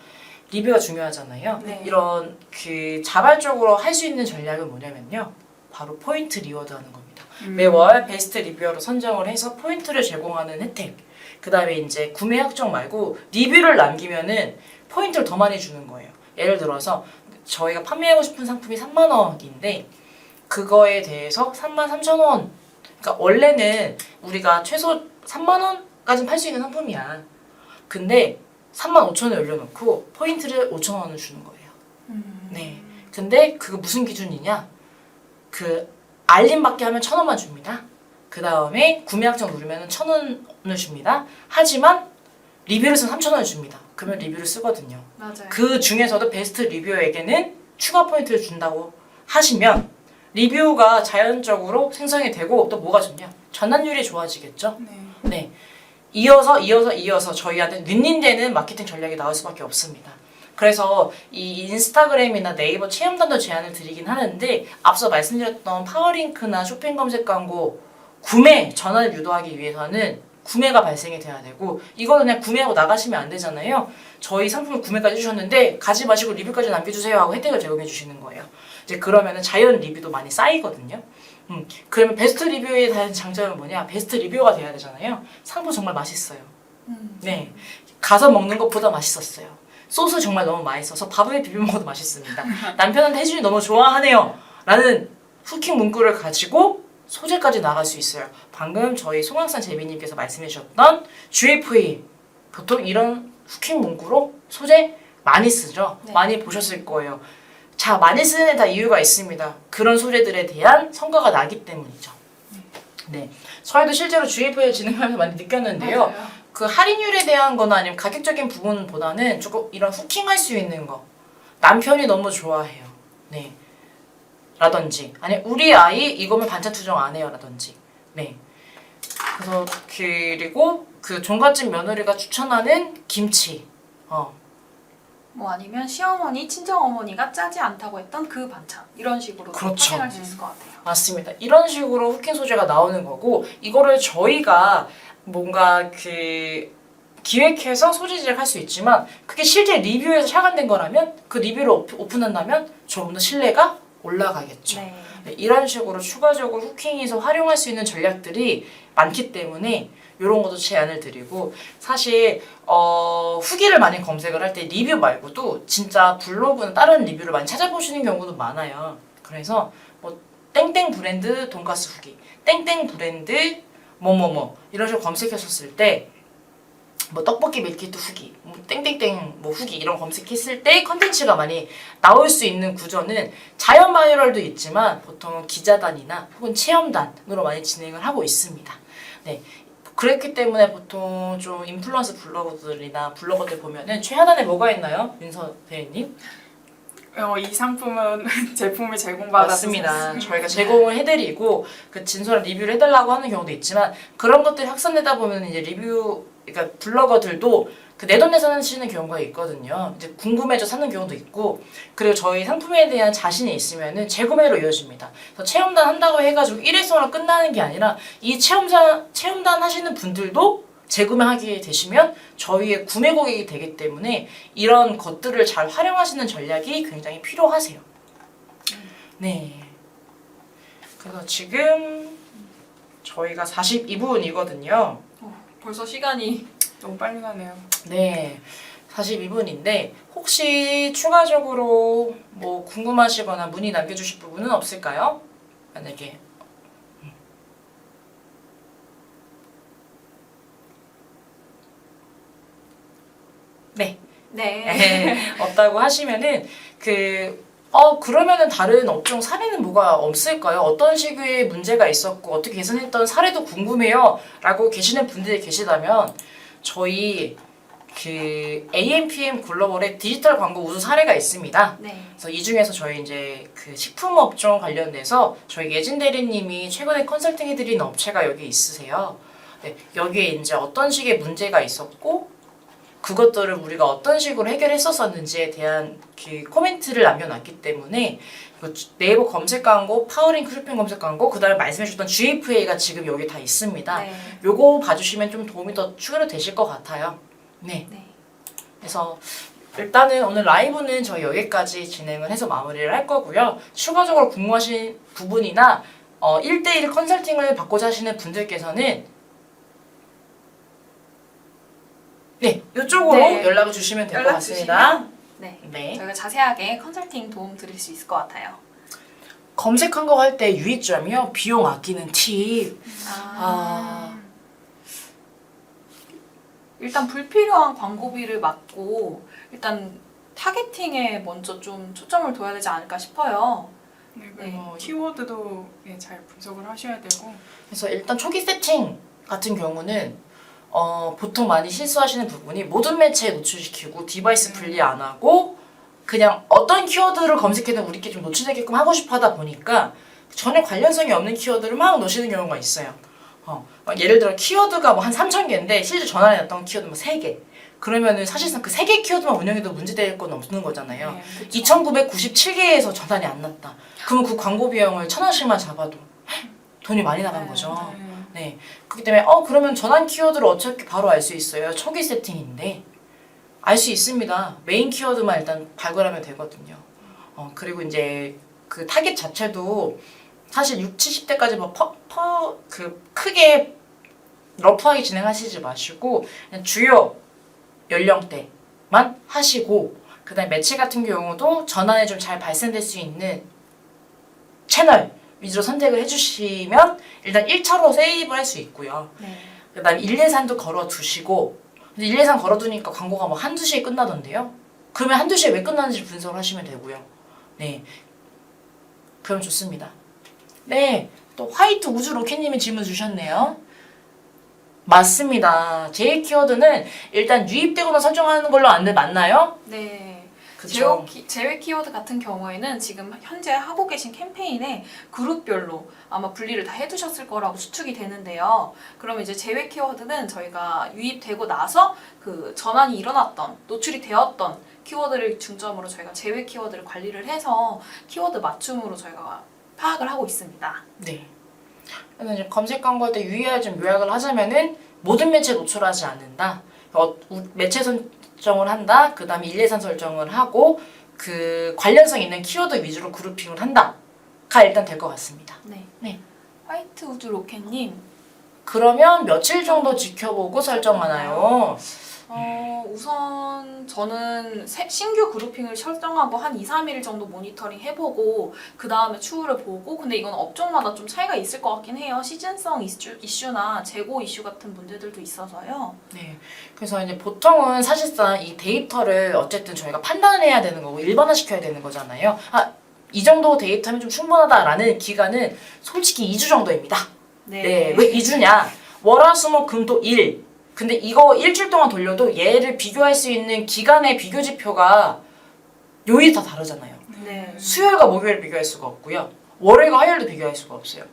리뷰가 중요하잖아요. 네. 이런 그 자발적으로 할 수 있는 전략은 뭐냐면요. 바로 포인트 리워드 하는 겁니다. 매월 베스트 리뷰어로 선정을 해서 포인트를 제공하는 혜택. 그 다음에 이제 구매 확정 말고 리뷰를 남기면은 포인트를 더 많이 주는 거예요. 예를 들어서 저희가 판매하고 싶은 상품이 3만 원인데 그거에 대해서 33,000원. 그러니까 원래는 우리가 최소 3만 원까지는 팔 수 있는 상품이야. 근데 35,000원에 올려놓고 포인트를 5,000원을 주는 거예요. 네. 근데 그거 무슨 기준이냐? 그 알림 받게 하면 1,000원만 줍니다. 그 다음에 구매 확정 누르면 1,000원을 줍니다. 하지만 리뷰를 쓰면 3,000원을 줍니다. 그러면 리뷰를 쓰거든요. 맞아요. 그 중에서도 베스트 리뷰어에게는 추가 포인트를 준다고 하시면 리뷰가 자연적으로 생성이 되고 또 뭐가 좋냐? 전환율이 좋아지겠죠? 네. 네. 이어서 저희한테 윈윈되는 마케팅 전략이 나올 수밖에 없습니다. 그래서 이 인스타그램이나 네이버 체험단도 제안을 드리긴 하는데 앞서 말씀드렸던 파워링크나 쇼핑 검색 광고 구매 전환을 유도하기 위해서는 구매가 발생이 돼야 되고 이거는 그냥 구매하고 나가시면 안 되잖아요. 저희 상품을 구매까지 해주셨는데 가지 마시고 리뷰까지 남겨주세요 하고 혜택을 제공해 주시는 거예요. 이제 그러면은 자연 리뷰도 많이 쌓이거든요. 그러면 베스트 리뷰에 대한 장점은 뭐냐? 베스트 리뷰가 돼야 되잖아요. 상품 정말 맛있어요. 네, 가서 먹는 것보다 맛있었어요. 소스 정말 너무 맛있어서 밥에 비벼 먹어도 맛있습니다. 남편한테 해주니 너무 좋아하네요. 라는 후킹 문구를 가지고 소재까지 나갈 수 있어요. 방금 저희 송황산 제비님께서 말씀해 주셨던 GFE 보통 이런 후킹 문구로 소재 많이 쓰죠. 네. 많이 보셨을 거예요. 자, 많이 쓰는 데 다 이유가 있습니다. 그런 소재들에 대한 성과가 나기 때문이죠. 네, 저희도 실제로 GFE 진행하면서 많이 느꼈는데요. 맞아요. 그 할인율에 대한 거나 아니면 가격적인 부분보다는 조금 이런 후킹할 수 있는 거 남편이 너무 좋아해요. 네. 라든지 아니 우리 아이 이거면 반찬 투정 안 해요 라든지 네. 그래서 그리고 그 종갓집 며느리가 추천하는 김치 아니면 시어머니, 친정어머니가 짜지 않다고 했던 그 반찬 이런 식으로 그렇죠. 확인할 수 있을 것 같아요. 맞습니다. 이런 식으로 후킹 소재가 나오는 거고 이거를 저희가 뭔가 그 기획해서 소재 제작할 수 있지만 그게 실제 리뷰에서 착안된 거라면 그 리뷰를 오픈한다면 조금 더 신뢰가 올라가겠죠. 네. 네, 이런 식으로 추가적으로 후킹에서 활용할 수 있는 전략들이 많기 때문에 이런 것도 제안을 드리고 사실 후기를 많이 검색을 할 때 리뷰 말고도 진짜 블로그나 다른 리뷰를 많이 찾아보시는 경우도 많아요. 그래서 뭐 땡땡 브랜드 돈가스 후기, 땡땡 브랜드 뭐뭐뭐 이런 식으로 검색하셨을 때 뭐 떡볶이 밀키트 후기, 뭐 땡땡땡 뭐 후기 이런 검색했을 때 컨텐츠가 많이 나올 수 있는 구조는 자연 바이럴도 있지만 보통은 기자단이나 혹은 체험단으로 많이 진행을 하고 있습니다. 네. 그렇기 때문에 보통 좀 인플루언서 블로거들이나 블로거들 보면은 최하단에 뭐가 있나요? 윤서 대리님? 이 상품은 제품을 제공받아서 맞습니다. 샀습니다. 저희가 제공을 해드리고 그 진솔한 리뷰를 해달라고 하는 경우도 있지만 그런 것들이 확산되다 보면 이제 리뷰 그러니까 블로거들도 그 내돈내산 하시는 경우가 있거든요. 이제 궁금해져 사는 경우도 있고 그리고 저희 상품에 대한 자신이 있으면은 재구매로 이어집니다. 그래서 체험단 한다고 해가지고 일회성으로 끝나는 게 아니라 이 체험단 하시는 분들도 재구매하게 되시면 저희의 구매 고객이 되기 때문에 이런 것들을 잘 활용하시는 전략이 굉장히 필요하세요. 네. 그래서 지금 저희가 42분이거든요. 벌써 시간이 너무 빨리 가네요. 네. 42분인데 혹시 추가적으로 뭐 궁금하시거나 문의 남겨주실 부분은 없을까요? 만약에 네. 네. 없다고 하시면은 그러면은 다른 업종 사례는 뭐가 없을까요? 어떤 식의 문제가 있었고 어떻게 개선했던 사례도 궁금해요 라고 계시는 분들이 계시다면 저희 그 AMPM 글로벌의 디지털 광고 우수 사례가 있습니다. 네. 그래서 이 중에서 저희 이제 그 식품 업종 관련돼서 저희 예진 대리님이 최근에 컨설팅 해드린 업체가 여기 있으세요. 네, 여기에 이제 어떤 식의 문제가 있었고 그것들을 우리가 어떤 식으로 해결했었는지에 대한 그 코멘트를 남겨놨기 때문에 네이버 검색 광고, 파워링크 쇼핑 검색 광고, 그 다음에 말씀해주셨던 GFA가 지금 여기 다 있습니다. 네. 요거 봐주시면 좀 도움이 더 추가로 되실 것 같아요. 네. 네. 그래서 일단은 오늘 라이브는 저희 여기까지 진행을 해서 마무리를 할 거고요. 추가적으로 궁금하신 부분이나 1대1 컨설팅을 받고자 하시는 분들께서는 네, 이쪽으로 네. 연락을 주시면 될 것 연락 같습니다. 주시면 네. 네. 저희가 자세하게 컨설팅 도움 드릴 수 있을 것 같아요. 검색한 거 할 때 유의점이요. 비용 아끼는 팁. 일단 불필요한 광고비를 막고 일단 타겟팅에 먼저 좀 초점을 둬야 되지 않을까 싶어요. 네, 그리고 키워드도 잘 분석을 하셔야 되고 그래서 일단 초기 세팅 같은 경우는 보통 많이 실수하시는 부분이 모든 매체에 노출시키고 디바이스 분리 안 하고 그냥 어떤 키워드를 검색해도 우리끼리 좀 노출되게끔 하고 싶어 하다 보니까 전혀 관련성이 없는 키워드를 막 넣으시는 경우가 있어요. 막 예를 들어 키워드가 뭐 한 3,000개인데 실제 전환해 놨던 키워드 뭐 3개. 그러면은 사실상 그 3개 키워드만 운영해도 문제될 건 없는 거잖아요. 네, 2,997개에서 전환이 안 났다. 그러면 그 광고 비용을 1,000원씩만 잡아도 돈이 많이 나간 거죠. 네. 그렇기 때문에 그러면 전환 키워드를 어떻게 바로 알 수 있어요? 초기 세팅인데 알 수 있습니다. 메인 키워드만 일단 발굴하면 되거든요. 그리고 이제 그 타겟 자체도 사실 60, 70대까지 뭐 크게 러프하게 진행하시지 마시고 그냥 주요 연령대만 하시고 그다음에 매체 같은 경우도 전환에 좀 잘 발생될 수 있는 채널 위주로 선택을 해주시면 일단 1차로 세이브를 할 수 있고요. 네. 그다음에 1예산도 걸어두시고 1예산 걸어두니까 광고가 뭐 한두 시에 끝나던데요? 그러면 한두 시에 왜 끝나는지 분석을 하시면 되고요. 네, 그럼 좋습니다. 네, 또 화이트 우주 로켓님이 질문 주셨네요. 맞습니다. 제 키워드는 일단 유입되거나 설정하는 걸로 맞나요? 네. 그쵸. 제외 키워드 같은 경우에는 지금 현재 하고 계신 캠페인에 그룹별로 아마 분리를 다 해두셨을 거라고 추측이 되는데요. 그럼 이제 제외 키워드는 저희가 유입되고 나서 그 전환이 일어났던, 노출이 되었던 키워드를 중점으로 저희가 제외 키워드를 관리를 해서 키워드 맞춤으로 저희가 파악을 하고 있습니다. 네. 그래서 이제 검색 광고할 때 유의할 점 요약을 하자면은 모든 매체에 노출하지 않는다. 매체 설정을 한다. 그 다음에 1예산 설정을 하고 그 관련성 있는 키워드 위주로 그룹핑을 한다가 일단 될 것 같습니다. 네. 네. 화이트 우드 로켓님, 그러면 며칠 정도 지켜보고 설정하나요? 우선 저는 신규 그룹핑을 설정하고 한 2, 3일 정도 모니터링 해보고 그 다음에 추후를 보고, 근데 이건 업종마다 좀 차이가 있을 것 같긴 해요. 시즌성 이슈나 재고 이슈 같은 문제들도 있어서요. 네. 그래서 이제 보통은 사실상 이 데이터를 어쨌든 저희가 판단을 해야 되는 거고 일반화시켜야 되는 거잖아요. 이 정도 데이터면 좀 충분하다라는 기간은 솔직히 2주 정도입니다. 네. 왜 2주냐? 월화수목금토 일. 근데 이거 일주일 동안 돌려도 얘를 비교할 수 있는 기간의 비교 지표가 요일이 다 다르잖아요. 네. 수요일과 목요일 비교할 수가 없고요. 월요일과 화요일도 비교할 수가 없어요.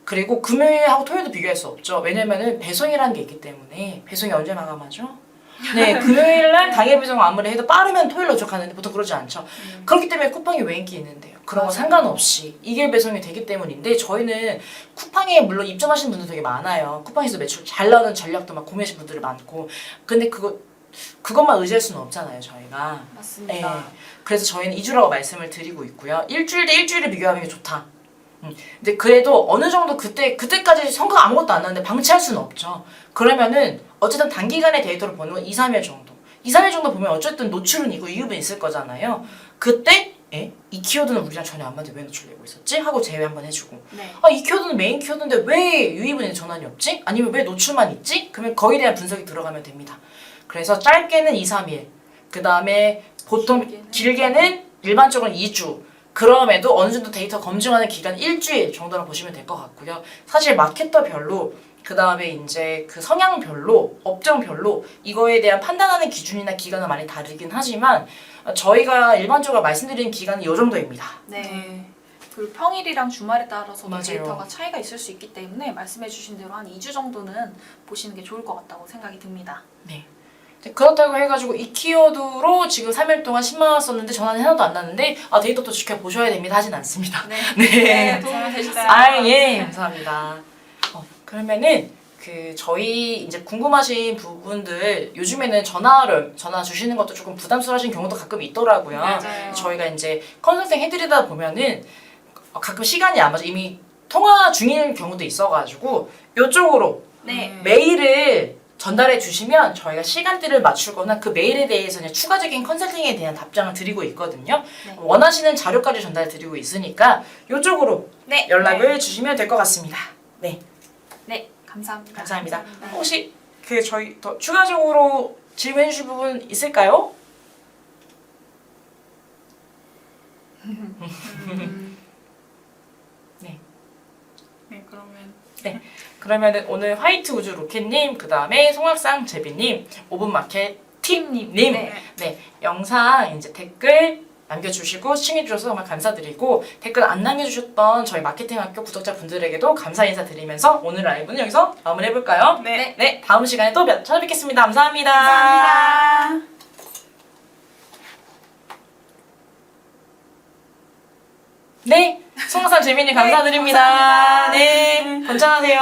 그리고 금요일하고 토요일도 비교할 수 없죠. 왜냐면은 배송이라는 게 있기 때문에. 배송이 언제 마감하죠? 네, 금요일날 당일 배송 아무리 해도 빠르면 토요일로 도착하는데 보통 그러지 않죠. 그렇기 때문에 쿠팡이 왜 인기 있는데요. 그런 거 상관없이 이길 배송이 되기 때문인데 저희는 쿠팡에 물론 입점하시는 분들 되게 많아요. 쿠팡에서 매출 잘 나오는 전략도 막 구매하시는 분들이 많고 근데 그것만 의지할 수는 없잖아요, 저희가. 맞습니다. 네, 그래서 저희는 2주라고 말씀을 드리고 있고요. 일주일 대 일주일을 비교하는 게 좋다. 근데 그래도 어느 정도 그때까지 성과가 아무것도 안 나는데 방치할 수는 없죠. 그러면은 어쨌든 단기간의 데이터를 보는 건 2, 3일 정도. 2, 3일 정도 보면 어쨌든 노출은 있고 유입은 있을 거잖아요. 그때 이 키워드는 우리랑 전혀 안 맞는데 왜 노출되고 있었지? 하고 제외 한번 해주고 네. 이 키워드는 메인 키워드인데 왜 유입은 전환이 없지? 아니면 왜 노출만 있지? 그러면 거기에 대한 분석이 들어가면 됩니다. 그래서 짧게는 2, 3일 그 다음에 보통 길게는 일반적으로 2주 그럼에도 어느 정도 데이터 검증하는 기간 일주일 정도라 보시면 될 것 같고요. 사실 마케터별로 그 다음에 이제 그 성향별로 업종별로 이거에 대한 판단하는 기준이나 기간은 많이 다르긴 하지만 저희가 일반적으로 말씀드리는 기간은 이 정도입니다. 네. 그리고 평일이랑 주말에 따라서 맞아요. 데이터가 차이가 있을 수 있기 때문에 말씀해주신 대로 한 2주 정도는 보시는 게 좋을 것 같다고 생각이 듭니다. 네. 그렇다고 해가지고 이 키워드로 지금 3일 동안 10만 원 썼는데 전화는 하나도 안 났는데 데이터 또 지켜보셔야 됩니다 하진 않습니다. 네. 네. 도움이 되셨어요? 예, 감사합니다. 그러면은 저희 이제 궁금하신 부분들 요즘에는 전화 주시는 것도 조금 부담스러우신 경우도 가끔 있더라고요. 맞아요. 저희가 이제 컨설팅 해드리다 보면은 가끔 시간이 안 맞아 이미 통화 중인 경우도 있어가지고 이쪽으로 네. 메일을 전달해 주시면 저희가 시간대를 맞추거나 그 메일에 대해서 그냥 추가적인 컨설팅에 대한 답장을 드리고 있거든요. 네. 원하시는 자료까지 전달해 드리고 있으니까 이쪽으로 네. 연락을 주시면 될 것 같습니다. 네, 네. 감사합니다. 감사합니다. 감사합니다. 혹시 저희 더 추가적으로 질문해 주실 부분 있을까요? 네. 네, 그러면 그러면은 오늘 화이트 우주 로켓님, 그 다음에 송악상 제비님, 오븐마켓 팀님, 네. 영상 이제 댓글 남겨주시고 시청해주셔서 정말 감사드리고 댓글 안 남겨주셨던 저희 마케팅학교 구독자분들에게도 감사 인사드리면서 오늘 라이브는 여기서 마무리해볼까요? 네. 다음 시간에 또 찾아뵙겠습니다. 감사합니다. 감사합니다. 네, 송악상 제비님 감사드립니다. 감사합니다. 네, 건강하세요.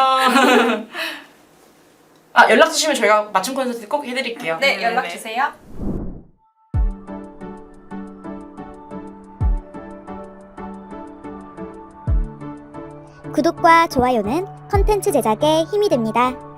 연락 주시면 저희가 맞춤 콘서트 꼭 해드릴게요. 네, 네, 연락 네. 주세요. 구독과 좋아요는 컨텐츠 제작에 힘이 됩니다.